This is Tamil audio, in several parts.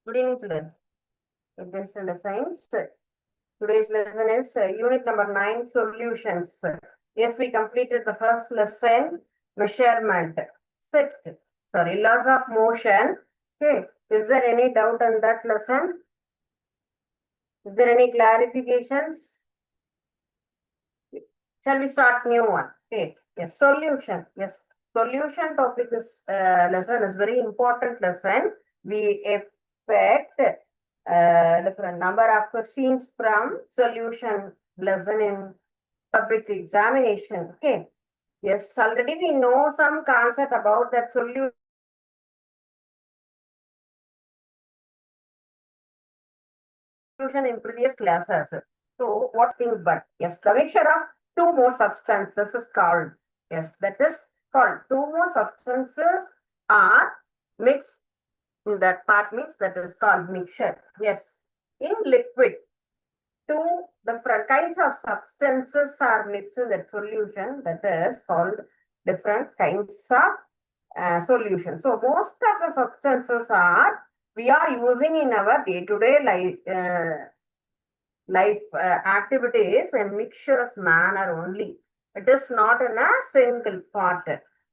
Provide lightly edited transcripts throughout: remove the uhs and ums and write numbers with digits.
Good evening, children. Advanced Science. Today's lesson is unit number 9, solutions. Yes, we completed the first lesson, measurement. Set. Sorry, laws of motion. Okay. Is there any doubt on that lesson? Is there any clarifications? Shall we start new one? Okay. Yes, solution. Yes, solution topic is lesson is very important lesson. We expect different number of questions from solution lesson in public examination. Okay. Yes, already we know some concept about that solution in previous classes. So what thing but yes, the mixture of two more substances is called, yes, that is called two more substances are mixed in that part means that is called mixture. Yes, in liquid, two different kinds of substances are mixed in that solution, that is called different kinds of solution. So most of the substances are we are using in our day-to-day life activities in mixtures manner only. It is not in a single part.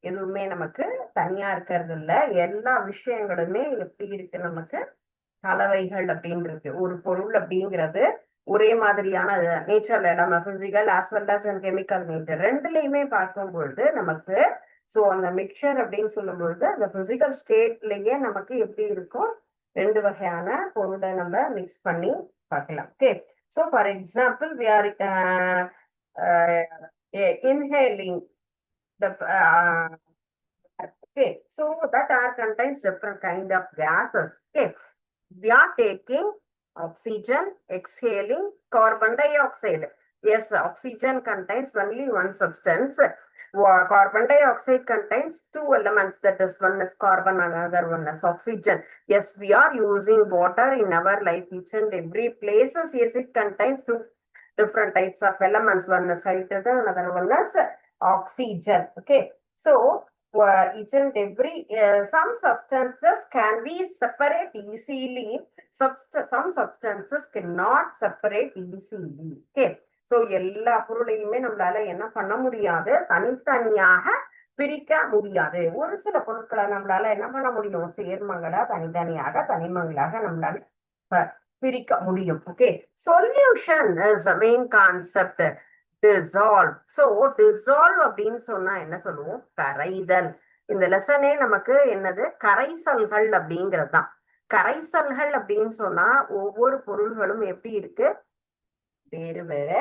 எதுவுமே நமக்கு தனியா இருக்கிறது இல்ல. எல்லா விஷயங்களுமே எப்படி இருக்கு, நமக்கு கலவைகள் அப்படின்னு இருக்கு. ஒரு பொருள் அப்படிங்கிறது ஒரே மாதிரியான நேச்சர்ல நம்ம physical as well as chemical nature ரெண்டுலயுமே பார்க்கும் பொழுது நமக்கு சோ அந்த மிக்சர் அப்படின்னு சொல்லும் பொழுது அந்த பிசிக்கல் ஸ்டேட்லயே நமக்கு எப்படி இருக்கும், ரெண்டு வகையான பொருளை நம்ம மிக்ஸ் பண்ணி பார்க்கலாம். Okay. So, for example, we are inhaling the okay. So that air contains different kind of gases. Okay, we are taking oxygen, exhaling carbon dioxide. Yes, oxygen contains only one substance. Carbon dioxide contains two elements, that is one is carbon, another one is oxygen. Yes, we are using water in our life each and every places. Yes, it contains two different types of elements. One is hydrogen, another one is oxygen. Okay, so each and every some substances can be separate easily. Some substances cannot separate easily. Okay, so எல்லா பொருளையுமே நம்மளால என்ன பண்ண முடியாது, தனித்தனியாக பிரிக்க முடியாது. ஒரு சில பொருட்களை நம்மளால என்ன பண்ண முடியும், சேர்மங்களா தனித்தனியாக தனிமங்களாக நம்மளால பிரிக்க முடியும். Okay, solution is main concept. Dissolve. So dissolve அப்படின்னு சொன்னா என்ன சொல்லுவோம், கரைதல். இந்த லெசனே நமக்கு என்னது, கரைசல்கள் அப்படிங்கிறது தான். கரைசல்கள் அப்படின்னு சொன்னா ஒவ்வொரு பொருள்களும் எப்படி இருக்கு, வேறு வேற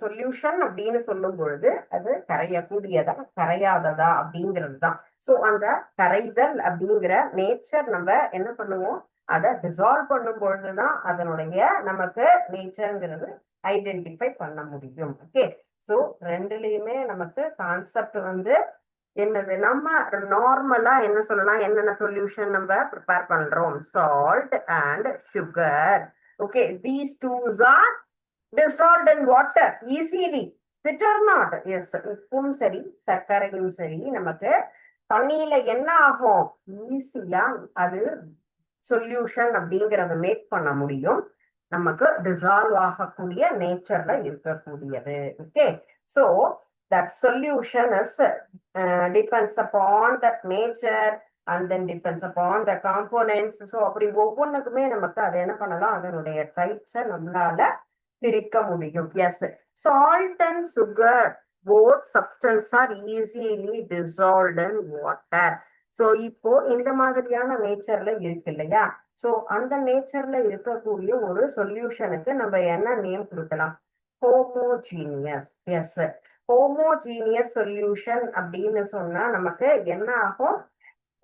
சொல்யூஷன் அப்படின்னு சொல்லும் பொழுது அது கரையக்கூடியதா கரையாததா அப்படிங்கிறது தான். சோ அந்த கரைதல் அப்படிங்கிற நேச்சர் நம்ம என்ன பண்ணுவோம், அதை டிசால்வ் பண்ணும் பொழுதுதான் அதனுடைய நமக்கு நேச்சர்ங்கிறது ஐடென்டிஃபை பண்ண முடியும். ஓகே, சோ ரெண்டுலயுமே நமக்கு கான்செப்ட் வந்து என்னது, நம்ம நார்மலா என்ன சொல்லலாம், என்னென்ன சொல்யூஷன் நம்ம ப்ரிப்பேர் பண்றோம், salt and sugar. Okay, these twos are dissolved in water easily. It or not? Yes, உப்பும் சரி சர்க்கரையும் சரி நமக்கு தண்ணியில என்ன ஆகும், ஈஸியா அது சொல்யூஷன் அப்படிங்கறத மேக் பண்ண முடியும், நமக்கு டிசால்வ் ஆகக்கூடிய நேச்சர்ல இருக்கக்கூடியது. Okay, so that solution is depends upon that nature and then depends upon the components. So அப்படி ஒவ்வொன்றுக்குமே நமக்கு அதை என்ன பண்ணலாம், அதனுடைய டைப்ஸை நம்மளால பிரிக்க முடியும். Yes, salt and sugar both substances are easily dissolved in water. So இப்போ இந்த மாதிரியான நேச்சர்ல இருக்கு இல்லையா, சோ அந்த நேச்சர்ல இருக்கக்கூடிய ஒரு சொல்யூஷனுக்கு நம்ம என்ன நேம் கொடுக்கலாம், ஹோமோஜீனியஸ். எஸ், ஹோமோஜீனியஸ் சொல்யூஷன் அப்படின்னு சொன்னா நமக்கு என்ன ஆகும்,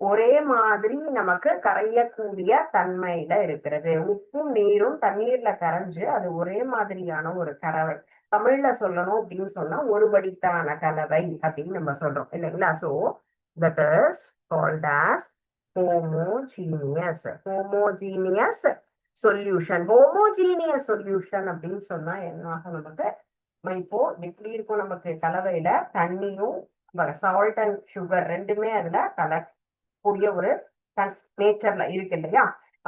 ஒரே மாதிரி நமக்கு கரையக்கூடிய தன்மையில இருக்கிறது. உப்பும் நீரும் தண்ணீர்ல கரைஞ்சு அது ஒரே மாதிரியான ஒரு கலவை. தமிழ்ல சொல்லணும் அப்படின்னு சொன்னா ஒருபடித்தான கலவை அப்படின்னு நம்ம சொல்றோம் இல்லைங்களா. So that is called as homogeneous. Homogeneous solution. Homogeneous solution அப்படின்னு சொன்னா என்ன ஆகும், நமக்கு இப்போ எப்படி இருக்கும், நமக்கு கலவையில தண்ணியும் சால்ட் அண்ட் சுகர் ரெண்டுமே அதுல கூடிய ஒரு நேச்சர்ல இருக்கு இல்லையா.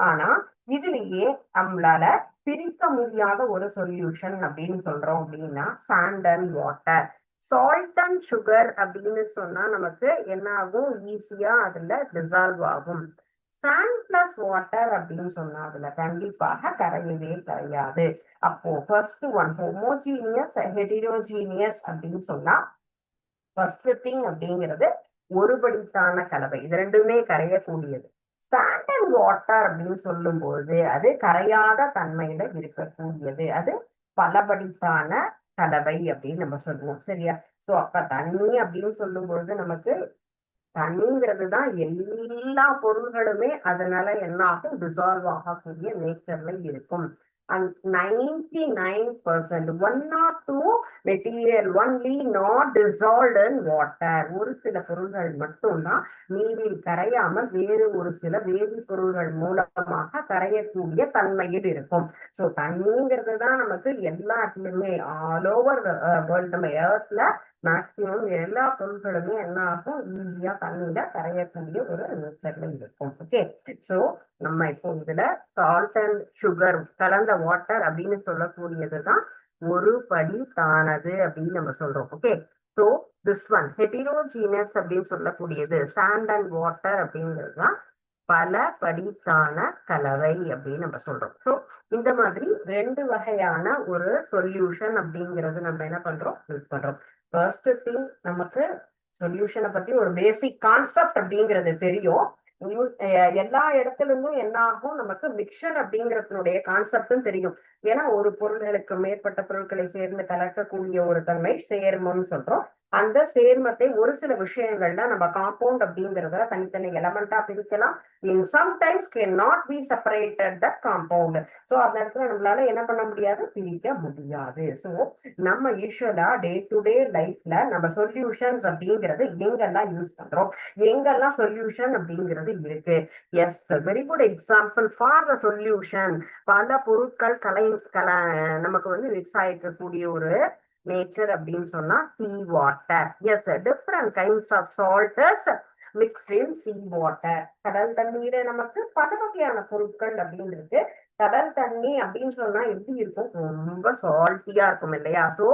ஆனா இதுலயே நம்மளால பிரிக்க முடியாத ஒரு சொல்யூஷன் அப்படின்னு சொல்றோம் அப்படின்னா sand and water. Salt and sugar அப்படின்னு சொன்னா நமக்கு என்ன ஆகும், ஈஸியா அதுல டிசால்வ் ஆகும். சாண்ட் பிளஸ் வாட்டர் அப்படின்னு சொன்னா அதுல கண்டிப்பாக கரையவே கரையாது. அப்போ ஃபர்ஸ்ட் ஒன் ஹோமோஜீனியஸ் ஹெட்டிரோஜீனியஸ் அப்படின்னு சொன்னா ஃபர்ஸ்ட் திங் அப்படிங்கிறது ஒருபடித்தான கலவை, இது ரெண்டுமே கரையக்கூடியது. சாண்ட் அண்ட் வாட்டர் அப்படின்னு சொல்லும்போது அது கரையாத தன்மையில இருக்கக்கூடியது, அது பலபடித்தான கலவை அப்படின்னு நம்ம சொல்லுவோம். சரியா? சோ அப்ப தண்ணி அப்படின்னு சொல்லும் பொழுது நமக்கு தண்ணிங்கிறது தான் எல்லா பொருள்களுமே அதனால என்ன ஆகும், டிசால்வ் ஆகக்கூடிய நேச்சர்ல இருக்கும். And 99%, 1 or 2 material only not dissolved in water. ஒரு சில பொருள்கள் மட்டும்தான் நீரில் கரையாமல் வேறு ஒரு சில வேதி பொருள்கள் மூலமாக கரையக்கூடிய தன்மையில் இருக்கும். சோ தண்ணிங்கிறது தான் நமக்கு எல்லாத்துலயுமே ஆல் ஓவர் வேர்ல்ட், நம்ம எர்த்ல மேக்சிமம் எல்லா பொருட்களுமே என்ன ஆகும், ஈஸியா தண்ணியில கரையக்கூடிய ஒரு நேச்சர்ல இருக்கும். ஓகே, சோ நம்ம இப்போ இதுல சால்ட் அண்ட் சுகர் கலந்த வாட்டர் அப்படின்னு சொல்லக்கூடியதுதான் ஒரு படி தானது அப்படின்னு நம்ம சொல்றோம். ஓகே, சோ திஸ் ஒன் ஹெட்டிரோஜீனஸ் அப்படின்னு சொல்லக்கூடியது சாண்ட் அண்ட் வாட்டர் அப்படிங்கிறது தான் பல படித்தான கலவை அப்படின்னு நம்ம சொல்றோம். ஸோ இந்த மாதிரி ரெண்டு வகையான ஒரு சொல்யூஷன் அப்படிங்கிறது நம்ம என்ன பண்றோம், யூஸ் பண்றோம். ஃபர்ஸ்ட் திங், நமக்கு சொல்யூஷனை பத்தி ஒரு பேசிக் கான்செப்ட் அப்படிங்கிறது தெரியும். எல்லா இடத்துல இருந்தும் என்ன ஆகும், நமக்கு மிக்சர் அப்படிங்கிறதுனுடைய கான்செப்டும் தெரியும். ஏன்னா ஒரு பொருள்களுக்கு மேற்பட்ட பொருட்களை சேர்ந்து கலக்கக்கூடிய ஒரு தன்மை சேர்மம்னு சொல்றோம். அந்த சேர்மத்தை ஒரு சில விஷயங்கள்ல நம்ம காம்பவுண்ட் அப்படிங்கிறத தனித்தனி எலமெண்டா பிரிக்கலாம். In sometimes can not be separated the compound. So அந்த இடத்துல நம்மளால என்ன பண்ண முடியாது, பிரிக்க முடியாது. சோ நம்ம யூஸ்வலா டே டு டே லைஃப்ல நம்ம சொல்யூஷன்ஸ் அப்படிங்கிறது எங்கெல்லாம் யூஸ் பண்றோம், எங்கெல்லாம் சொல்யூஷன் அப்படிங்கிறது இருக்கு. Yes, very good example for the solution. பல பொருட்கள் நமக்கு வந்து மிக்ஸ் ஆயிக்கக்கூடிய ஒரு நேச்சர் அப்படின்னு சொன்னா sea water. Yes, different kinds of salts mixed in sea water. கடல் தண்ணீர நமக்கு பல வகையான பொருட்கள் அப்படின்னு இருக்கு. கடல் தண்ணி அப்படின்னு சொன்னா எப்படி இருக்கும், ரொம்ப சால்ட்டியா இருக்கும் இல்லையா. சோ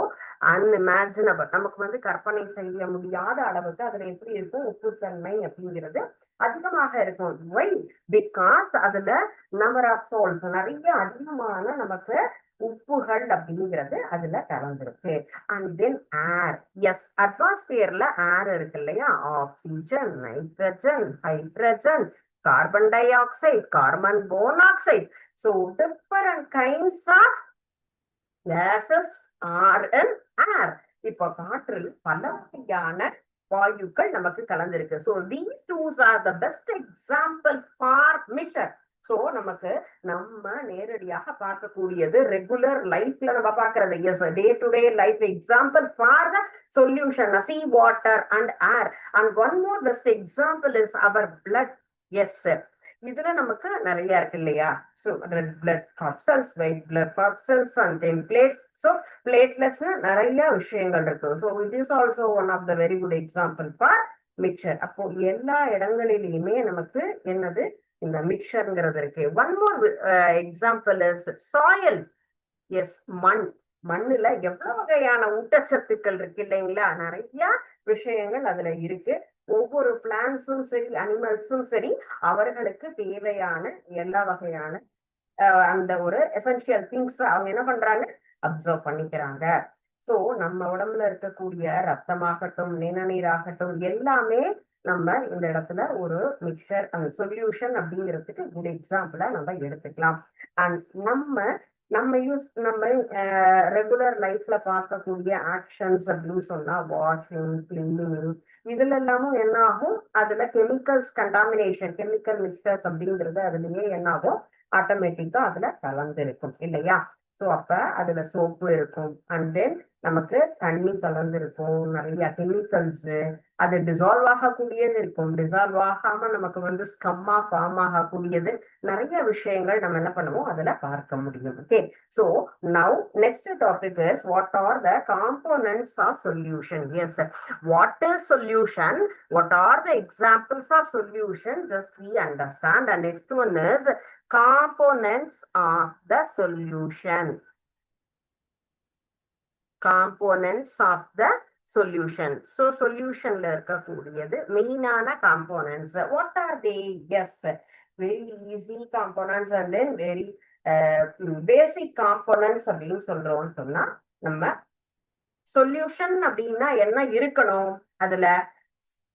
அன்இமேஜினபிள், நமக்கு வந்து கற்பனை செய்ய முடியாத அளவுக்கு அதுல எப்படி இருக்கும், உப்புத்தன்மை அப்படிங்கிறது அதிகமாக இருக்கும். வை? பிகாஸ் அதுல நம்பர் ஆஃப் சால்ட்ஸ், நிறைய அதிகமான நமக்கு உப்புகள் அப்படிங்கிறது அதுல கலந்துருக்கு. And then air. எஸ், அட்மாஸ்பியர்ல ஏர் இருக்கு இல்லையா, oxygen, nitrogen, hydrogen, carbon di oxide, carbon monoxide. So different kinds of gases are in air. இப்போ காற்றில் பல வகையான வாயுக்கள் நமக்கு கலந்திருக்கு. So these two are the best example for mixture. So நமக்கு நம்ம நேரடியாக பார்க்கக்கூடியது ரெகுலர் லைஃப்ல நம்ம பார்க்கறது. Yes, day to day life example for the solution sea water and air. And one more best example is our blood. Yes, இதுல நமக்கு நிறைய இருக்கு இல்லையா. So red blood capsules, white blood capsules and then plates. So platelets நிறைய விஷயங்கள் இருக்கு. So it is also one of the very good example for mixture. அப்போ எல்லா இடங்களிலுமே நமக்கு என்னது, இந்த மிக்சர்ங்கிறது இருக்கு. One more example is soil. Yes, மண். மண்ணுல எவ்வளவு வகையான ஊட்டச்சத்துக்கள் இருக்கு இல்லைங்களா, நிறைய விஷயங்கள் அதுல இருக்கு. ஒவ்வொரு பிளான்ட்ஸும் சரி, அனிமல்ஸும் சரி, அவர்களுக்கு தேவையான எல்லா வகையான அந்த ஒரு எசென்சியல் திங்ஸ் அவங்க என்ன பண்றாங்க, அப்சர்வ் பண்ணிக்கிறாங்க. சோ நம்ம உடம்புல இருக்கக்கூடிய ரத்தமாகட்டும், நிணநீராகட்டும், எல்லாமே நம்ம இந்த இடத்துல ஒரு மிக்சர் அந்த சொல்யூஷன் அப்படிங்கிறதுக்கு குட் எக்ஸாம்பிளா நம்ம எடுத்துக்கலாம். அண்ட் நம்ம ரெகுலர் லைஃப்ல பார்க்கக்கூடிய ஆக்ஷன்ஸ் அப்படின்னு சொன்னா வாஷிங், கிளீனிங், இதுல எல்லாமும் என்ன ஆகும், அதுல கெமிக்கல்ஸ் கண்டாமினேஷன், கெமிக்கல் மிக்சர்ஸ் அப்படிங்கிறது அதுலயே என்ன ஆகும், ஆட்டோமேட்டிக்கா அதுல கலந்து இருக்கும் இல்லையா. சோ அப்ப அதுல சோப்பு இருக்கும், அண்ட் தென் நமக்கு தண்ணி கலந்துருக்கும், நிறைய கெமிக்கல்ஸ், அது டிசால்வ் ஆகக்கூடியது இருக்கும், டிசால்வ் ஆகாம நமக்கு வந்து ஸ்கம்மா ஃபார்ம் ஆகக்கூடியது, நிறைய விஷயங்கள் நம்ம என்ன பண்ணுவோம் அதுல பார்க்க முடியும். Okay, so now next topic is what are the components of solution. Yes, what is solution, what are the examples of solution, just we understand. And next one is components of the solution. Components of the solution. So solution la இருக்கக்கூடியது மெயினான components. What are they? Yes, very easy components and then very basic components அப்படின்னு சொல்றோம்னு சொன்னா, நம்ம சொல்யூஷன் அப்படின்னா என்ன இருக்கணும், அதுல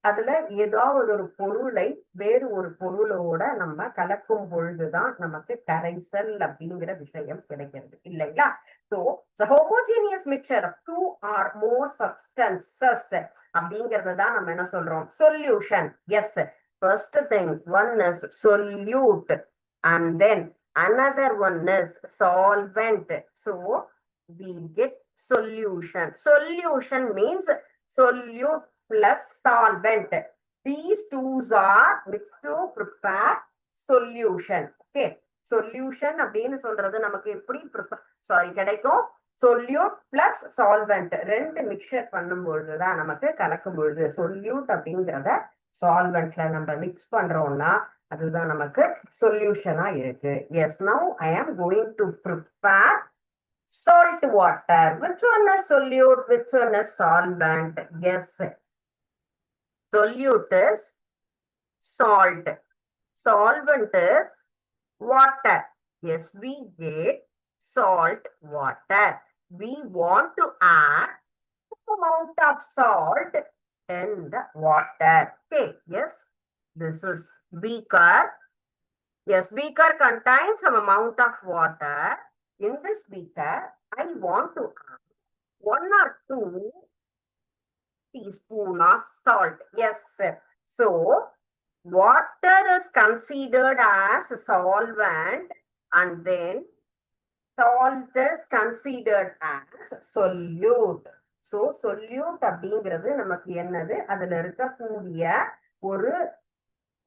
அதுல ஏதாவது ஒரு பொருளை வேறு ஒரு பொருளோட நம்ம கலக்கும் பொழுதுதான் நமக்கு கரைசல் அப்படிங்கிற விஷயம் கிடைக்கிறது இல்லைங்களா. So the homogeneous mixture of two or more substances அப்படிங்கறது தான் நம்ம என்ன சொல்றோம் solution. Yes, first thing, one is solute and then another one is solvent. So we get solution. Solution means solute plus solvent. These two are mixed to prepare solution. Okay, solution அப்படின்னு சொல்றது நமக்கு எப்படி கிடைக்கும், solute plus solvent ரெண்டு மிக்சர் பண்ணும் பொழுதுதான் நமக்கு கலக்கும் பொழுது solute அப்படிங்கிறத solventல நம்ம மிக்ஸ் பண்றோம்னா அதுதான் நமக்கு சொல்யூஷனா இருக்கு. Yes, now I am going to prepare salt water. Which one is solute, which one is solvent? Yes, solute is salt, solvent is water. Yes, we get salt water. We want to add amount of salt in the water. Okay, yes, this is beaker. Yes, beaker contains some amount of water. In this beaker, I want to add 1 or 2 teaspoon of salt. Yes, so water is considered as a solvent and then salt is considered as solute. So solute அப்படிங்கிறது நமக்கு என்னது, அதுல இருக்கக்கூடிய ஒரு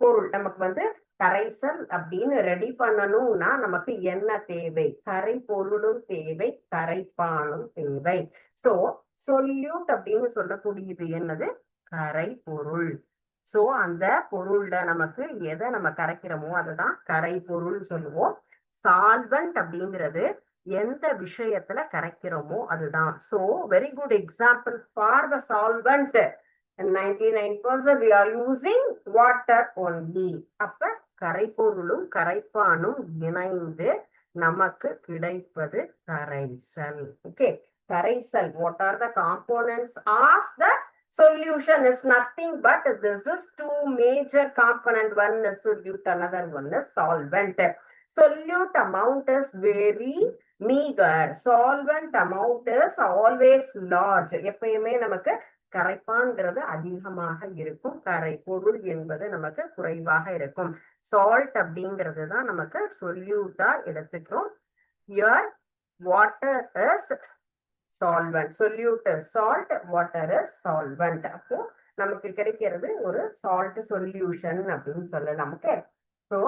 பொருள். நமக்கு வந்து கரைசல் அப்படின்னு ரெடி பண்ணணும்னா நமக்கு என்ன தேவை, கரை பொருளும் தேவை, கரைப்பானும் தேவை. சோ சொல்யூட் அப்படின்னு சொல்லக்கூடியது என்னது, கரை பொருள். சோ அந்த பொருள்ல நமக்கு எதை நம்ம கரைக்கிறோமோ அதுதான் கரை பொருள் சொல்லுவோம். சால்வெண்ட் அப்படிங்கிறது எந்த விஷயத்துல கரைக்கிறோமோ அதுதான். So very good example for the solvent. 99% we are using water only. அப்ப கரைப்பொருளும் கரைப்பானும் இணைந்து நமக்கு கிடைப்பது கரைசல். ஓகே, கரைசல். What are the components of the solution? Is nothing but this is two major component. One is solute, another one is solvent. Solute amount is very meager, solvent amount is always large. எப்பயுமே நமக்கு கரைப்பான்கிறது அதிகமாக இருக்கும், கரை பொருள் என்பது நமக்கு குறைவாக இருக்கும். சால்ட் அப்படிங்கிறது தான் நமக்கு சொல்யூட்டா எடுத்துக்கிறோம். Here water is solvent, solute is salt, water is solvent. அப்போ நமக்கு கிடைக்கிறது ஒரு சால்ட் சொல்யூஷன் அப்படின்னு சொல்லலாம். ஓகே, ஸோ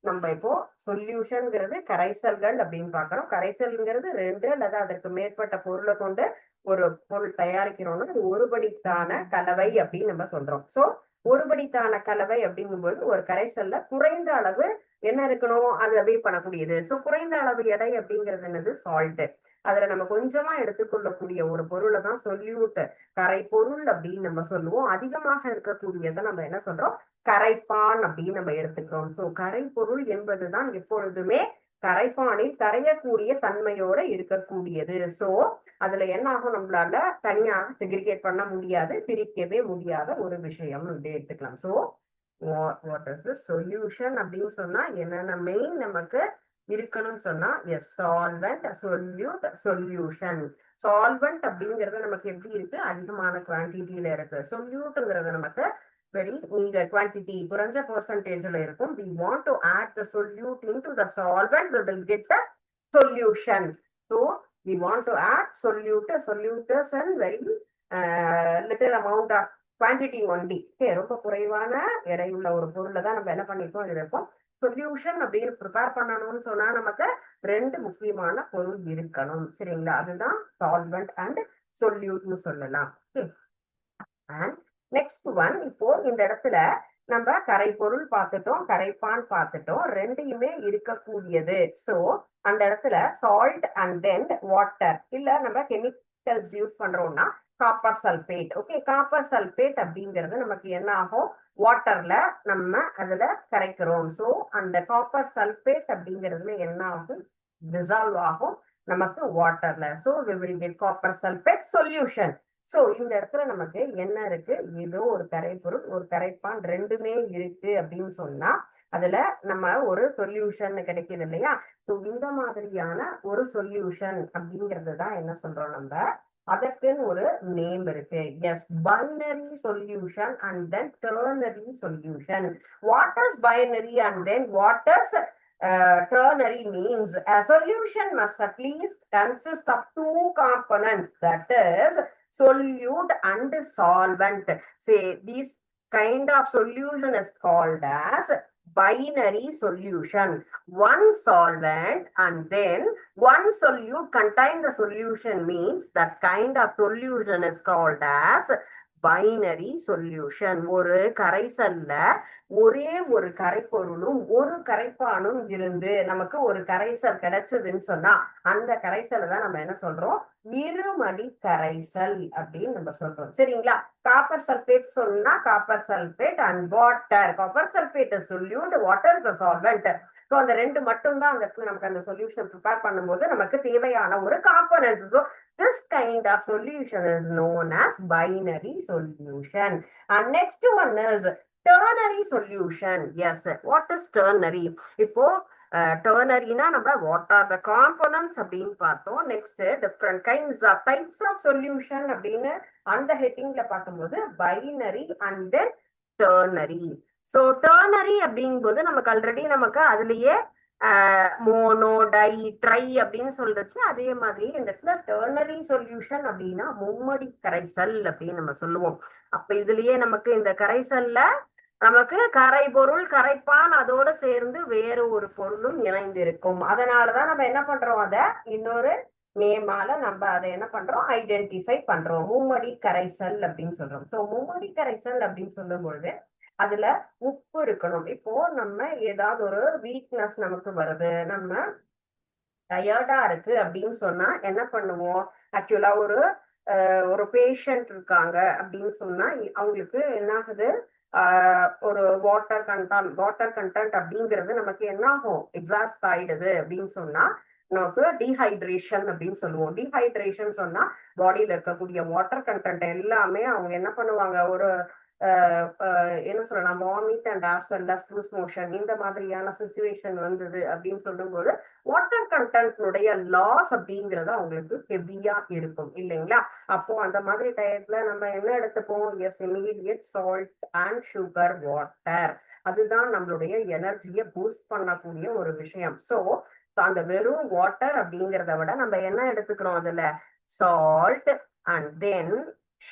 நம்ம இப்போ சொல்யூஷன்ங்கிறது கரைசல்கள் அப்படின்னு பாக்குறோம். கரைசல்ங்கிறது 2 அல்லது அதற்கு மேற்பட்ட பொருளை கொண்டு ஒரு பொருள் தயாரிக்கிறோம்னா அது ஒருபடித்தான கலவை அப்படின்னு நம்ம சொல்றோம். சோ ஒருபடித்தான கலவை அப்படிங்கும்போது ஒரு கரைசல்ல குறைந்த அளவு என்ன இருக்கணும், அது அப்படியே பண்ணக்கூடியது. சோ குறைந்த அளவு எடை அப்படிங்கிறது என்னது, சால்ட். அதுல நம்ம கொஞ்சமா எடுத்துக்கொள்ளக்கூடிய ஒரு பொருளை தான் சொல்யூட், கரை பொருள் அப்படின்னு நம்ம சொல்லுவோம். அதிகமாக இருக்கக்கூடியதை நம்ம என்ன சொல்றோம், கரைப்பான் அப்படின்னு நம்ம எடுத்துக்கிறோம். சோ கரை பொருள் என்பதுதான் எப்பொழுதுமே கரைப்பானில் கரையக்கூடிய தன்மையோட இருக்கக்கூடியது. சோ அதுல என்ன ஆகும், நம்மளால தனியாக செக்ரிகேட் பண்ண முடியாது, பிரிக்கவே முடியாத ஒரு விஷயம் எடுத்துக்கலாம். So what is the solution அப்படின்னு சொன்னா என்னென்ன மெயின் நமக்கு இருக்கணும்னு சொன்னா, yes, solvent, solute, solution. Solvent அப்படிங்கறது நமக்கு எப்படி இருக்கு, அதிகமான குவான்டிட்டியில இருக்கு. சொல்யூட்ங்கிறது நமக்கு very meager quantity, குறைஞ்ச percentageல இருக்கும். We want to add the solute into the solvent, we will get the solution. So we want to add solutors and very little amount of quantity only. Okay, ரொம்ப குறைவான எடையுள்ள ஒரு பொருளை தான் நம்ம என்ன பண்ணிருக்கோம் இது வைப்போம். சொல்யூஷன் அப்படின்னு ப்ரிப்பேர் பண்ணணும்னு சொன்னா நமக்கு ரெண்டு முக்கியமான பொருள் இருக்கணும். சரிங்களா, அதுதான் சால்வெண்ட் அண்ட் சொல்யூட்னு சொல்லலாம். அண்ட் நெக்ஸ்ட் ஒன், இப்போ இந்த இடத்துல நம்ம கரை பொருள் பார்த்துட்டோம், கரைப்பான் பார்த்துட்டோம், ரெண்டையுமே இருக்கக்கூடியது. சோ அந்த இடத்துல சால்ட் அண்ட் தென் வாட்டர், இல்ல நம்ம கெமிக்கல்ஸ் யூஸ் பண்றோம்னா copper sulphate. Okay, copper sulphate அப்படிங்கிறது நமக்கு என்ன ஆகும், வாட்டர்ல நம்ம அதுல கரைக்கிறோம். சோ அந்த காப்பர் சல்பேட் அப்படிங்கிறதுல என்ன ஆகும், டிசால்வ் ஆகும் நமக்கு வாட்டர்ல. So we will get copper sulfate solution. So இந்த இடத்துல நமக்கு என்ன இருக்கு, ஏதோ ஒரு கரைப்பொருள் ஒரு கரைப்பான் ரெண்டுமே இருக்கு அப்படின்னு சொன்னா அதுல நம்ம ஒரு சொல்யூஷன் கிடைக்குது இல்லையா. சோ இந்த மாதிரியான ஒரு சொல்யூஷன் அப்படிங்கிறது தான் என்ன சொல்றோம் நம்ம, அதற்குன்னு ஒரு நேம் இருக்கு. Yes, binary solution and then ternary solution. What is binary and then what is ternary means a solution must at least consist of two components, that is solute and solvent. Say this kind of solution is called as binary solution. One solvent and then one solute contain the solution means that kind of solution is called as binary solution. ஒரு கரைசல்ல ஒரே ஒரு கரைப்பொருளும் ஒரு கரைப்பானும் இருந்து நமக்கு ஒரு கரைசல் கிடைச்சதுன்னு சொன்னா அந்த கரைசலை தான் நம்ம என்ன சொல்றோம், இருமடி கரைசல் அப்படின்னு நம்ம சொல்றோம். சரிங்களா, காப்பர் சல்பேட் சொன்னா copper sulphate and water. Copper sulphate solute, water is solvent. So அந்த ரெண்டு மட்டும் தான் நமக்கு அந்த சொல்யூஷன் ப்ரிப்பேர் பண்ணும்போது நமக்கு தேவையான ஒரு components. So this kind of solution is known as binary solution. And next one is ternary solution. Yes, what is ternary? இப்போ ternary-னா நம்ம what are the components அப்படின்னு பார்த்தோம். Next different kinds of types of solution அப்படின்னு அந்த ஹெட்டிங்ல பார்க்கும்போது binary and then ternary. So ternary அப்படிங்கும்போது நமக்கு ஆல்ரெடி நமக்கு அதுலயே மோனோ டை ட்ரை அப்படின்னு சொல்றச்சு. அதே மாதிரி இந்த இடத்துல டெர்னரி சொல்யூஷன் அப்படின்னா மும்மடி கரைசல் அப்படின்னு நம்ம சொல்லுவோம். அப்ப இதுலயே நமக்கு இந்த கரைசல்ல நமக்கு கரை பொருள் கரைப்பான் அதோட சேர்ந்து வேறு ஒரு பொருளும் இணைந்திருக்கும். அதனாலதான் நம்ம என்ன பண்றோம், அதை இன்னொரு நேமால நம்ம அதை என்ன பண்றோம், ஐடென்டிஃபை பண்றோம், மும்மடி கரைசல் அப்படின்னு சொல்றோம். சோ மும்மடி கரைசல் அப்படின்னு சொல்லும் பொழுது அதுல உப்பு இருக்கணும். இப்போ நம்ம ஏதாவது ஒரு வீக்னஸ் நமக்கு வருது, நம்ம டயர்டா இருக்கு அப்படின்னு சொன்னா என்ன பண்ணுவோம், ஆக்சுவலா ஒரு பேஷண்ட் இருக்காங்க அப்படின்னு சொன்னா அவங்களுக்கு என்ன ஆகுது, ஒரு வாட்டர் கண்டென்ட் அப்படிங்கிறது நமக்கு என்ன ஆகும், எக்ஸாஸ்ட் ஆயிடுது அப்படின்னு சொன்னா நமக்கு டீஹைட்ரேஷன் அப்படின்னு சொல்லுவோம். டீஹைட்ரேஷன் சொன்னா பாடியில இருக்கக்கூடிய வாட்டர் கண்டென்ட் எல்லாமே அவங்க என்ன பண்ணுவாங்க, ஒரு என்ன சொல்லலாம், vomit and as well as loose motion இந்த மாதிரியான சுச்சுவேஷன் வந்தது அப்படின்னு சொல்லும்போது வாட்டர் கண்டென்ட்னுடைய லாஸ் அப்படிங்கறது அவங்களுக்கு ஹெவியா இருக்கும் இல்லைங்களா. அப்போ அந்த மாதிரி டயத்துல நம்ம என்ன எடுத்துப்போம், yes, immediate salt and sugar water. அதுதான் நம்மளுடைய எனர்ஜியை பூஸ்ட் பண்ணக்கூடிய ஒரு விஷயம். சோ அந்த வெறும் வாட்டர் அப்படிங்கிறத விட நம்ம என்ன எடுத்துக்கிறோம், அதுல salt and then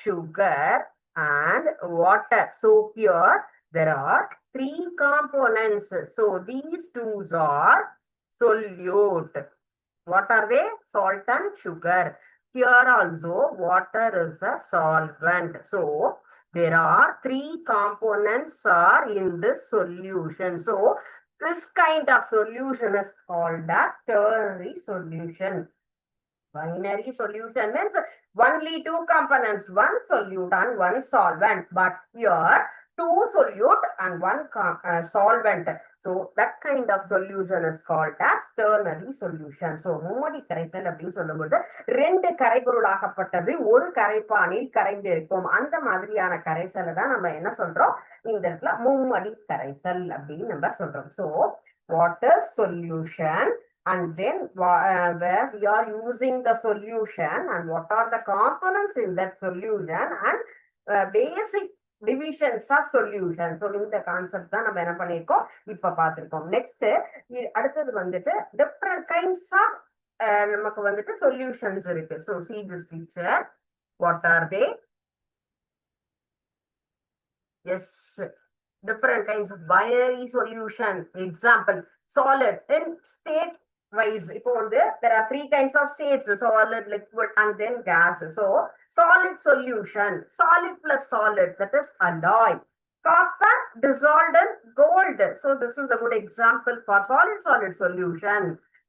sugar and water. So here there are three components. So these two are solute. What are they? Salt and sugar. Here also water is a solvent. So there are three components are in this solution. So this kind of solution is called as ternary solution. Binary solution means only two components, one solute and one solvent. But here two solute and one solvent. So that kind of solution is called as ternary solution. So மும்மடி கரைசல் அப்படின்னு சொல்லும்போது ரெண்டு கரைபொருளாகப்பட்டது ஒரு கரைப்பானில் கரைந்திருக்கும். அந்த மாதிரியான கரைசலை தான் நம்ம என்ன சொல்றோம், இந்த இடத்துல மும்மடி கரைசல் அப்படின்னு நம்ம சொல்றோம். So water solution, and then where we are using the solution and what are the components in that solution and basic divisions of solution. So இந்த கான்செப்ட் தான் நம்ம என்ன பண்ணிருக்கோம் இப்ப பார்த்திருக்கோம். நெக்ஸ்ட் அடுத்தது வந்துட்டு different kinds of நமக்கு வந்துட்டு சொல்யூஷன்ஸ் இருக்கு. So see this picture. What are they? Yes, different kinds of binary solution. Example, solid in state wise. இப்போ வந்து there are 3 kinds of states: solid, liquid, and then gas. So solid solution, solid plus solid, that is alloy. Copper dissolved in gold. So this is a good example for solid solution.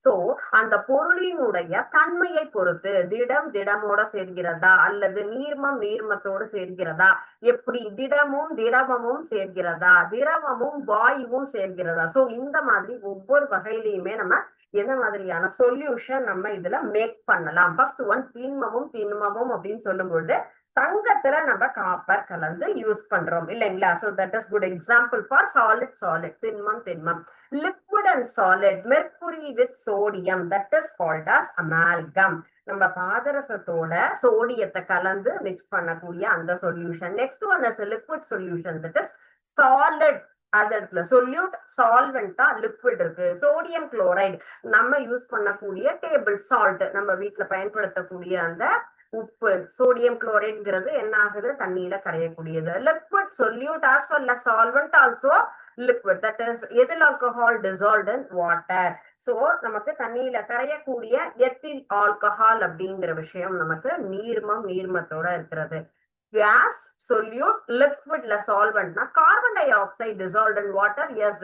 So அந்த பொருளினுடைய தன்மையை பொறுத்து திடம் திடமோட சேர்கிறதா அல்லது நீர்மம் நீர்மத்தோடு சேர்கிறதா, எப்படி திடமும் திரவமும் சேர்கிறதா, திரவமும் வாயுவும் சேர்கிறதா. சோ இந்த மாதிரி ஒவ்வொரு வகையிலையுமே நம்ம என்ன மாதிரியான சொல்யூஷன் நம்ம இதுல மேக் பண்ணலாம். ஃபர்ஸ்ட் ஒன் திண்மமும் அப்படின்னு சொல்லும்போது தங்கத்துல நம்ம காப்பர் கலந்து யூஸ் பண்றோம் இல்லைங்களா. So that is good example for solid திண்மம். Liquid and solid, mercury with sodium, that is called as amalgam. நம்ம பாதரசத்தோட சோடியத்தை கலந்து மிக்ஸ் பண்ணக்கூடிய அந்த solution. Next one is liquid solution, that is solid. அதற்கு சொல்யூட் சால்வெண்டா லிக்விட் இருக்கு. சோடியம் குளோரைடு நம்ம யூஸ் பண்ணக்கூடிய டேபிள் சால்ட், நம்ம வீட்டுல பயன்படுத்தக்கூடிய அந்த உப்பு, சோடியம் குளோரைடுங்கிறது என்ன ஆகுது, தண்ணியில கரையக்கூடியது. Liquid solute as well as solvent also liquid, that is ethyl alcohol dissolved in water. So நமக்கு தண்ணியில கரையக்கூடிய எத்தில் ஆல்கஹால் அப்படிங்கிற விஷயம் நமக்கு நீர்மத்தோட இருக்கிறது. gas, solute, liquid la solvent na carbon dioxide dissolved in water. Yes,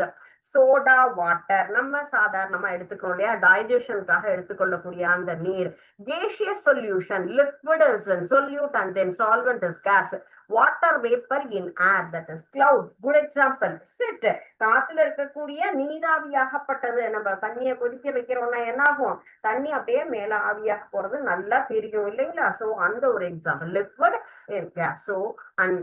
soda water நம்ம சாதாரணமா எடுத்துக்கணும் இல்லையா, டைஜஷனுக்காக எடுத்துக்கொள்ளக்கூடிய அந்த நீர். gaseous solution, liquid is in solute and then solvent is gas. water vapor in air, that is cloud. good example, sit. காத்துல இருக்கக்கூடிய நீராவியாகப்பட்டது. நம்ம தண்ணியை கொதிக்க வைக்கிறோம்னா என்ன ஆகும், தண்ணி அப்படியே மேல ஆவியாக போறது நல்லா தெரியும் இல்லைங்களா. சோ அந்த ஒரு example liquid in gas. So and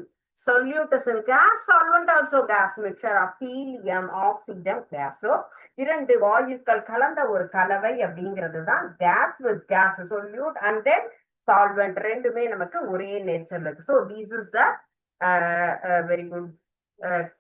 solute is in gas, solvent also gas, mixture of helium, oxygen, gas. So இரண்டு வாயுக்கள் கலந்த ஒரு கலவை அப்படிங்கிறது தான் gas with gas, solute and then solvent. ரெண்டுமே நமக்கு ஒரே நேச்சர்ல இருக்கு. So this is the very good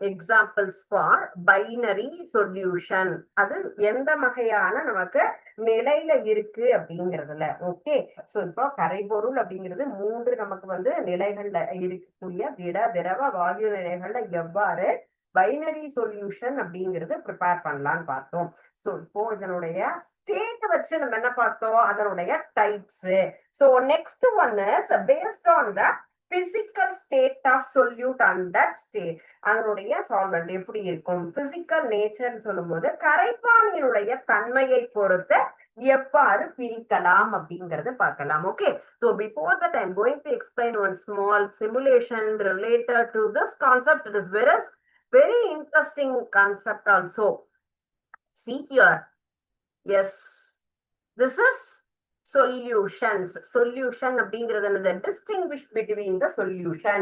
examples for binary solution. அது எந்த வகையான நமக்கு நிலையில இருக்கு அப்படிங்கறதுல. ஓகே, சோ இப்போ கரைபொருள் அப்படிங்கிறது 3 நமக்கு வந்து நிலைகள்ல இருக்கக்கூடிய திட திரவ வாயு நிலைகள்ல எவ்வாறு பைனரி சொல்யூஷன் அப்படிங்கிறது ப்ரிப்பேர் பண்ணலாம்னு பார்த்தோம். சோ இப்போ இதனுடைய ஸ்டேட் வச்சு நம்ம என்ன பார்த்தோம், அதனுடைய types. So next one is based on the physical state of solute and that state, அதனுடைய சால்வெண்ட் எப்படி இருக்கும், பிசிக்கல் நேச்சர் சொல்லும் போது கரைப்பானினுடைய தன்மையை பொறுத்து எவ்வாறு பிரிக்கலாம் அப்படிங்கறது பார்க்கலாம். Okay, so before that I'm going to explain one small simulation related to this concept. It is very interesting concept also. See here, yes, this is solution அப்படிங்கிறது distinguish between the solution.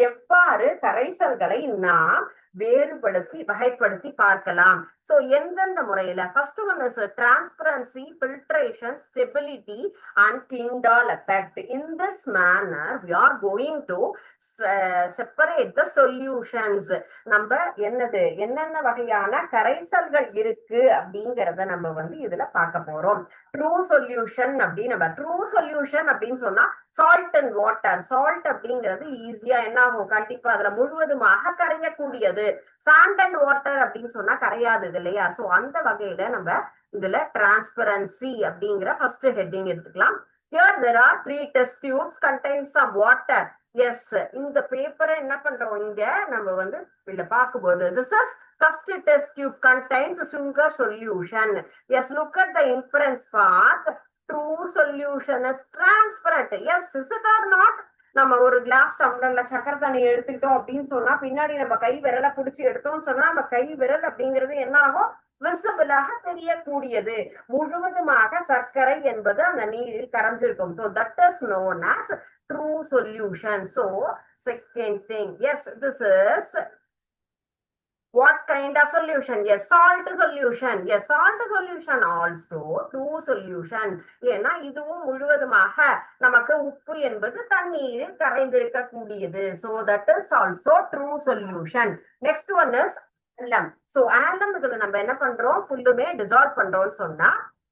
எவ்வாறு கரைசல்களை நாம் வேறுபடுத்தி வகைப்படுத்தி பார்க்கலாம். சோ எந்தெந்த முறையில, first one is transparency, filtration, stability and Tyndall effect. In this manner we are going to separate the solutions. நம்ம என்னென்ன வகையான கரைசல்கள் இருக்கு அப்படிங்கறத நம்ம வந்து இதுல பார்க்க போறோம். ட்ரூ சொல்யூஷன் அப்படின்னு சொன்னா சால்ட் அண்ட் வாட்டர். சால்ட் அப்படிங்கிறது ஈஸியா என்ன ஆகும், கண்டிப்பா அதுல முழுவதுமாக கரையக்கூடியது. சாண்ட் அண்ட் வாட்டர் அப்படின்னு சொன்னா கரையாது இல்லையா. சோ அந்த வகையில நம்ம இதுல டிரான்ஸ்பரன்சி அப்படிங்கிற ஃபர்ஸ்ட் ஹெட்டிங் எடுத்துக்கலாம். Here there are 3 test tubes contain some water. Yes, இந்த பேப்பரை என்ன பண்றோம், இங்க நம்ம வந்து இதுல பார்க்கும்போது this is first test tube contains sugar solution. Yes, look at the inference part. True solution is transparent. Yes, is it or not? நம்ம ஒரு கிளாஸ் டம்ளர்ல சக்கரை தண்ணி எடுத்துக்கிட்டோம் அப்படின்னு சொன்னா பின்னாடி நம்ம கை விரலை பிடிச்சி எடுத்தோம்னு சொன்னா நம்ம கை விரல் அப்படிங்கிறது என்ன ஆகும், விசிபிளாக தெரியக்கூடியது. முழுவதுமாக சர்க்கரை என்பது அந்த நீரில் கரைஞ்சிருக்கும். So that is known as true solution. So second thing, yes, this is what kind of solution? Yes, salt solution. Yes, salt solution also true solution. ஏன்னா இதுவும் முழுவதுமாக நமக்கு உப்பு என்பது தண்ணீரில் கரைந்திருக்க கூடியது. So that is also true solution. Next one is alum. So alum இதுல நம்ம என்ன பண்றோம், ஃபுல்லுமே டிசால்வ் பண்றோம்னு சொன்னா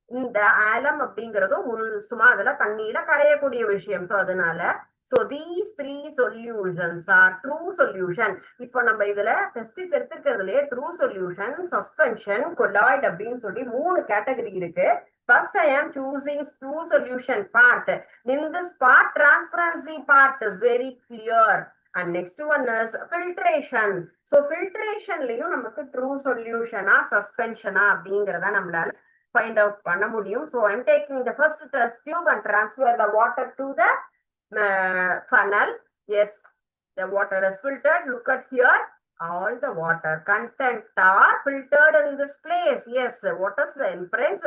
இந்த ஆலம் அப்படிங்கறதும் சும்மா அதுல தண்ணியில கரையக்கூடிய விஷயம். சோ அதனால so these three solutions are true solution. இப்போ நம்ம இதுல டெஸ்ட் எடுத்துக்கிறதுலயே ட்ரூ சொல்யூஷன், சஸ்பென்ஷன், கொலாய்ட் அப்படின்னு சொல்லி 3 கேட்டகரி இருக்கு. First, I am choosing true solution part. In this part, transparency part is very clear. And next one is filtration. So filtrationலயும் நமக்கு true solution suspension அப்படிங்கறத நம்மளால find out பண்ண முடியும். So I'm taking the first test tube and transfer the water to the funnel. Yes, the water is filtered. Look at here. All the water content are filtered in this place. Yes, what is the inference?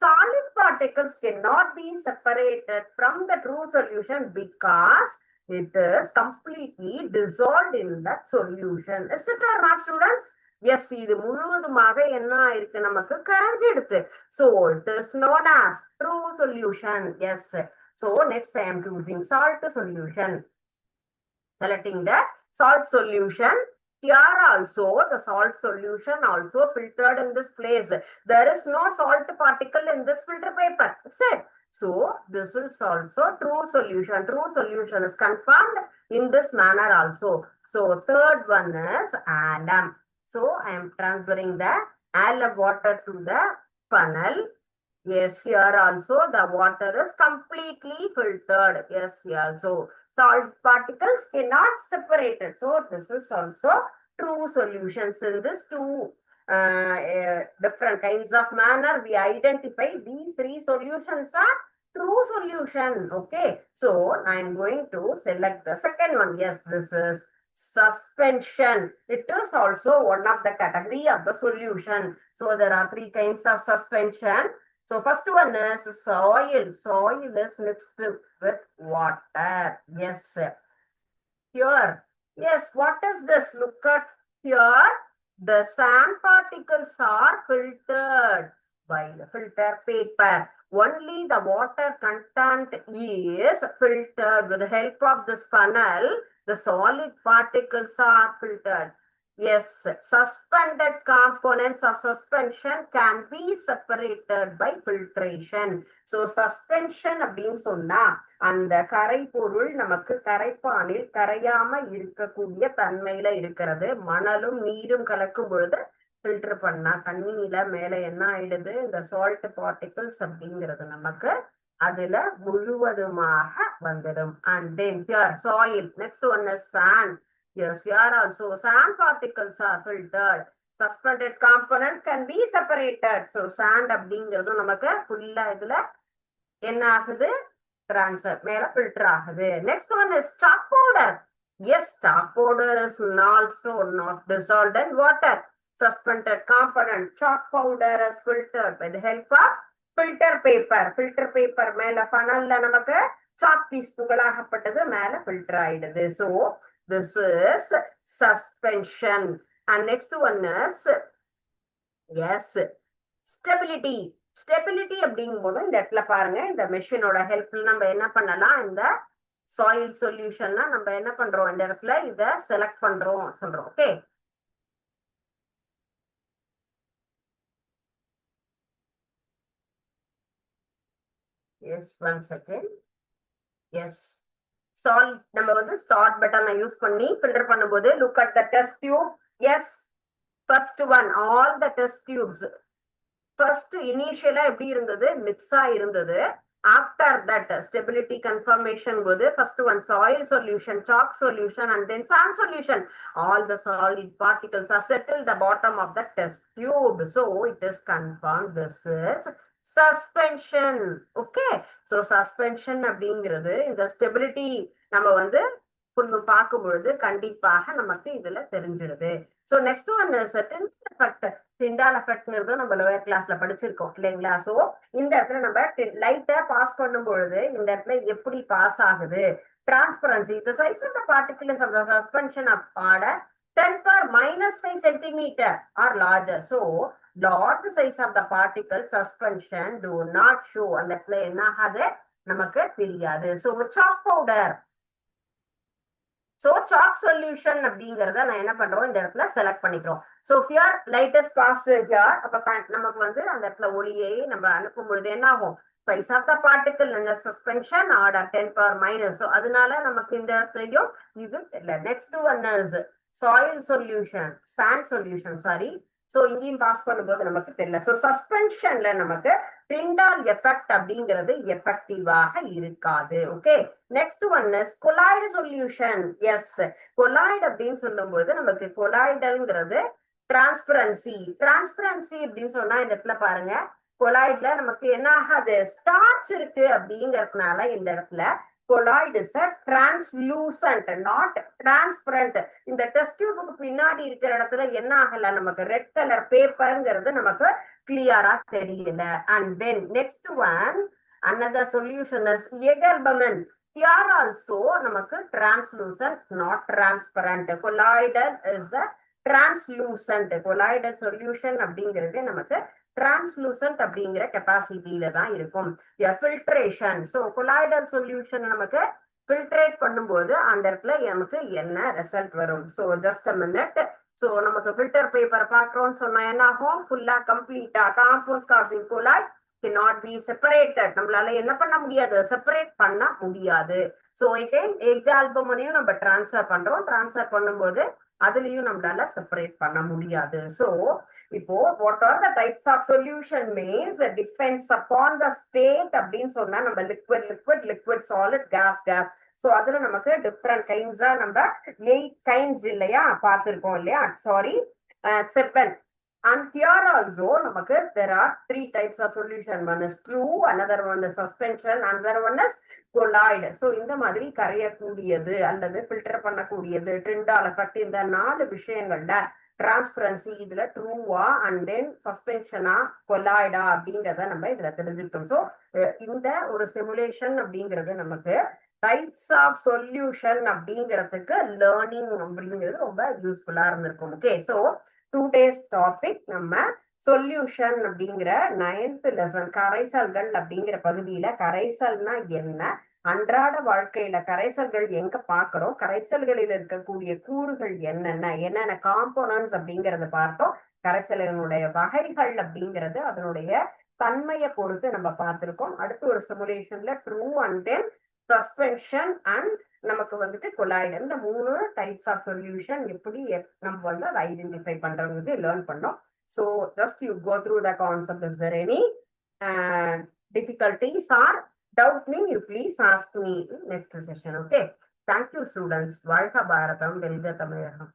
Solid particles cannot be separated from the true solution because it is completely dissolved in that solution. Is it or not, students? Yes, இது முழுவதுமாக என்ன இருக்கு, நமக்கு கரைஞ்சிடுது. So it is known as true solution. Yes. So next I am choosing salt solution. Selecting the salt solution. Here also the salt solution also filtered in this place. There is no salt particle in this filter paper. Set. So this is also true solution. True solution is confirmed in this manner also. So third one is alum. So I am transferring the alum water to the funnel. Yes, here also the water is completely filtered. Yes, here also salt particles cannot separate it. So this is also true solutions. In this two different kinds of manner, we identify these 3 solutions are true solution. Okay, so I am going to select the second one. Yes, this is suspension. It is also one of the category of the solution. So there are 3 kinds of suspension. So first one is soil. Soil is mixed with water. Yes. Here. Yes, what is this? Look at here. The sand particles are filtered by the filter paper. Only the water content is filtered. With the help of this funnel, the solid particles are filtered. Yes, suspended components of suspension can be separated by filtration. So suspension அப்படின்னு சொன்னா அந்த கரை பொருள் நமக்கு கரைப்பானில் கரையாம இருக்கக்கூடிய தன்மையில இருக்கிறது. மணலும் நீரும் கலக்கும் பொழுது ஃபில்டர் பண்ணா தண்ணியில மேல என்ன ஆயிடுது, இந்த சால்ட் பார்ட்டிகிள்ஸ் அப்படிங்கிறது நமக்கு அதுல முழுவதுமாக வந்துடும். And then here soil. Next one is sand. Yes, here also sand particles are filtered. Suspended components can be separated. So sand அப்படிங்கிறது நமக்கு ஃபுல்லா இதுல என்ன ஆகுது, transfer மேல filter ஆகுது. Next one is chalk powder. Yes, chalk powder is also not dissolved in water. Suspended component chalk powder is filtered by the help of filter paper. Filter paper மேல funnelல நமக்கு chalk piece துகளாகப்பட்டது மேல filter ஆயிடுது. So this is suspension. And next one is yes, stability. Stability அப்படிங்கும் போது இந்த இடத்துல பாருங்க, இந்த மெஷினோட ஹெல்ப்ல நம்ம என்ன பண்ணலாம், இந்த சாயில் சொல்யூஷன்னா நம்ம என்ன பண்றோம், இந்த இடத்துல இத செலக்ட் பண்றோம் சொல்றோம். Okay, yes one second. Yes salt நம்ம வந்து ஸ்டார்ட் பட்டனை யூஸ் பண்ணி ஃபில்டர் பண்ணும்போது look at the test tube. Yes first one all the test tubes first இனிஷியலா எப்படி இருந்தது, மிக்ஸா இருந்தது. ஆஃப்டர் தட் ஸ்டெபிலிட்டி கன்ஃபர்மேஷன் போது first one soil solution, chalk solution and then sand solution. All the solid particles are settle the bottom of the test tube. So it is confirm this is suspension. Okay, so suspension அப்படிங்கிறது இந்த ஸ்டெபிலிட்டி நம்ம வந்து பார்க்கும் பொழுது கண்டிப்பாக நமக்கு இதுல தெரிஞ்சிடுது. So next one effect. Tyndall எஃபெக்ட்ங்கிறது நம்ம லோயர் கிளாஸ்ல படிச்சிருக்கோம் இல்லைங்களா? சோ இந்த இடத்துல நம்ம லைட்டை பாஸ் பண்ணும் பொழுது இந்த இடத்துல எப்படி பாஸ் ஆகுது, transparency. The size of the particles of the suspension of order 10⁻⁻5 centimeter or larger. So large size of the particle suspension do not show. அந்த இடத்துல என்ன ஆகாது நமக்கு தெரியாது. So chalk powder. So chalk solution அப்படிங்கறத நான் என்ன பண்றோம் இந்த இடத்துல செலக்ட் பண்ணிக்கிறோம். So here light is passed here. அப்ப நமக்கு வந்து அந்த இடத்துல ஒளியை நம்ம அனுப்பும் பொழுது என்ன ஆகும்? size of the particle in the suspension order 10 power minus. So அதனால நமக்கு இந்த இடத்துலயும் இது இல்ல. Next one is soil solution, sand solution sorry. So இங்கேயும் பாஸ் பண்ணும்போது நமக்கு தெரியல. சோ சஸ்பென்ஷன்ல நமக்கு டிண்டால் எஃபெக்ட் அப்படிங்கிறது எஃபெக்டிவாக இருக்காது. Okay, next one is colloid solution. Yes, colloid அப்படின்னு சொல்லும்போது நமக்கு கொலாய்டுங்கிறது டிரான்ஸ்பரன்சி. டிரான்ஸ்பரன்சி அப்படின்னு சொன்னா இந்த இடத்துல பாருங்க, கொலாய்ட்ல நமக்கு என்ன ஆகாது? ஸ்டார்ச் இருக்கு அப்படிங்கறதுனால இந்த இடத்துல colloid is a translucent not transparent. இந்த டெஸ்ட் டியூபுக்கு பின்னாடி இருக்கிற இடத்துல என்ன ஆகல? நமக்கு ரெட் கலர் பேப்பர்ங்கிறது நமக்கு கிளியரா தெரியல. And then next one another solution is Egelberman. Here also நமக்கு translucent not transparent. Colloidal is the translucent. Colloidal solution அப்படிங்கிறது நமக்கு டிரான்ஸ்லூசன்ட் அப்படிங்கிற கெப்பாசிட்டியில தான் இருக்கும். ஃபில்ட்ரேஷன். ஸோ கொலாய்டல் சொல்யூஷன் நமக்கு ஃபில்ட்ரேட் பண்ணும்போது அந்த இடத்துல நமக்கு என்ன ரிசல்ட் வரும்? So just a minute. So நமக்கு ஃபில்டர் பேப்பர் பார்க்குறோம்னு சொன்னா என்ன ஆகும்? ஃபுல்லா கம்ப்ளீட்டா compounds causing colloid cannot be separated. நம்மளால என்ன பண்ண முடியாது? செப்பரேட் பண்ண முடியாது. ஸோ எக்ஸால்பமையும் நம்ம டிரான்ஸ்ஃபர் பண்றோம். டிரான்ஸ்ஃபர் பண்ணும்போது அதுலயும் நம்மளால செப்பரேட் பண்ண முடியாது. சோ இப்போ what are the types of solution means depends upon the state அப்படின்னு சொன்னா நம்ம liquid liquid liquid solid gas gas. So அதுல நமக்கு டிஃப்ரெண்ட் கைண்ட்ஸா நம்ம 8 கைண்ட்ஸ் இல்லையா பார்த்திருக்கோம் இல்லையா? சாரி 7. And here also நமக்கு there are 3 types of solution. One is true, another one is suspension, another one is colloid. So இந்த மாதிரி கரையக்கூடியது அல்லது ஃபில்டர் பண்ணக்கூடியது டிண்டால் எஃபெக்ட், இந்த 4 விஷயங்கள்ல டிரான்ஸ்பரன்சி இதுல ட்ரூவா அண்ட் தென் சஸ்பென்ஷனா கொலாய்டா அப்படிங்கிறத நம்ம இதுல தெரிஞ்சுக்கிட்டோம். ஸோ இந்த ஒரு சிமுலேஷன் அப்படிங்கிறது நமக்கு டைப்ஸ் ஆஃப் சொல்யூஷன் அப்படிங்கிறதுக்கு லேர்னிங் அப்படிங்கிறது ரொம்ப யூஸ்ஃபுல்லா இருந்திருக்கும். ஓகே, ஸோ today's டாபிக் நம்ம சொல்யூஷன் அப்படிங்கிற 9th லெசன் கரைசல்கள் அப்படிங்கிற பகுதியில கரைசல்னா என்ன, அன்றாட வாழ்க்கையில கரைசல்கள் எங்க பாக்குறோம், கரைசல்களில் இருக்கக்கூடிய கூறுகள் என்னென்ன காம்போனன்ட்ஸ் அப்படிங்கறத பார்த்தோம். கரைசல்களுடைய வகைகள் அப்படிங்கிறது அதனுடைய தன்மையை பொறுத்து நம்ம பார்த்திருக்கோம். அடுத்து ஒரு சிமுலேஷன்ல true and then suspension and நமக்கு வந்துட்டு கொலாய்டு, இந்த 3 டைப்ஸ் ஆஃப் சொல்யூஷன் எப்படி நம்ம வந்து அதை ஐடென்டிஃபை பண்றது லேர்ன் பண்ணோம். So just you go through the concept. Is there any difficulties or doubt me, you please ask me in next session. Okay, thank you students. வாழ்க பாரதம், வெல்க தமிழகம்.